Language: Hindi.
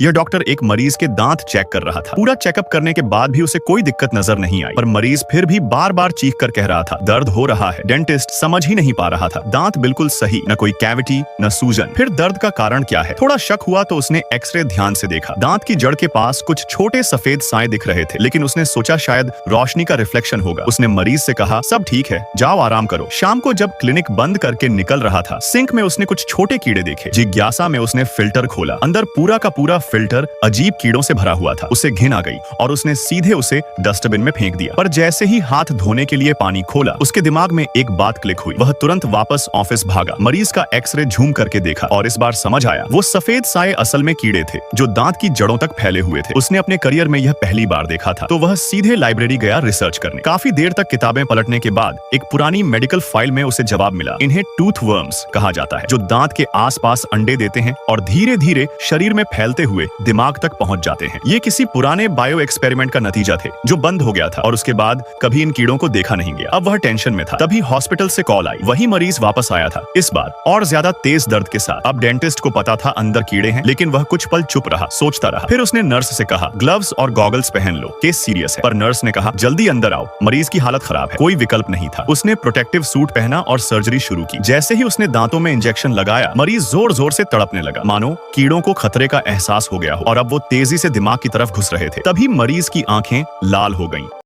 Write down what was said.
यह डॉक्टर एक मरीज के दांत चेक कर रहा था। पूरा चेकअप करने के बाद भी उसे कोई दिक्कत नजर नहीं आई, पर मरीज फिर भी बार बार चीख कर कह रहा था दर्द हो रहा है। डेंटिस्ट समझ ही नहीं पा रहा था, दांत बिल्कुल सही, न कोई कैविटी न सूजन। फिर दर्द का कारण क्या है? थोड़ा शक हुआ तो उसने एक्सरे ध्यान से देखा। दांत की जड़ के पास कुछ छोटे सफेद साए दिख रहे थे, लेकिन उसने सोचा शायद रोशनी का रिफ्लेक्शन होगा। उसने मरीज से कहा सब ठीक है, जाओ आराम करो। शाम को जब क्लिनिक बंद करके निकल रहा था, सिंक में उसने कुछ छोटे कीड़े देखे। जिज्ञासा में उसने फिल्टर खोला। अंदर पूरा का पूरा फिल्टर अजीब कीड़ों से भरा हुआ था। उसे घिन आ गई और उसने सीधे उसे डस्टबिन में फेंक दिया। पर जैसे ही हाथ धोने के लिए पानी खोला, उसके दिमाग में एक बात क्लिक हुई। वह तुरंत वापस ऑफिस भागा। मरीज का एक्सरे झूम करके देखा और इस बार समझ आया, वो सफेद साए असल में कीड़े थे जो दांत की जड़ों तक फैले हुए थे। उसने अपने करियर में यह पहली बार देखा था, तो वह सीधे लाइब्रेरी गया रिसर्च करने। काफी देर तक किताबें पलटने के बाद एक पुरानी मेडिकल फाइल में उसे जवाब मिला। इन्हें टूथ वर्म्स कहा जाता है, जो दांत के आसपास अंडे देते हैं और धीरे धीरे शरीर में फैलते हुए दिमाग तक पहुंच जाते हैं। ये किसी पुराने बायो एक्सपेरिमेंट का नतीजा थे जो बंद हो गया था और उसके बाद कभी इन कीड़ों को देखा नहीं गया। अब वह टेंशन में था। तभी हॉस्पिटल से कॉल आई। वही मरीज वापस आया था, इस बार और ज्यादा तेज दर्द के साथ। अब डेंटिस्ट को पता था अंदर कीड़े हैं, लेकिन वह कुछ पल चुप रहा, सोचता रहा। फिर उसने नर्स से कहा ग्लव्स और गॉगल्स पहन लो, केस सीरियस है। पर नर्स ने कहा जल्दी अंदर आओ, मरीज की हालत खराब है। कोई विकल्प नहीं था। उसने प्रोटेक्टिव सूट पहना और सर्जरी शुरू की। जैसे ही उसने दांतों में इंजेक्शन लगाया, मरीज जोर जोर से तड़पने लगा, मानो कीड़ों को खतरे का एहसास हो गया हो और अब वो तेजी से दिमाग की तरफ घुस रहे थे। तभी मरीज की आंखें लाल हो गईं।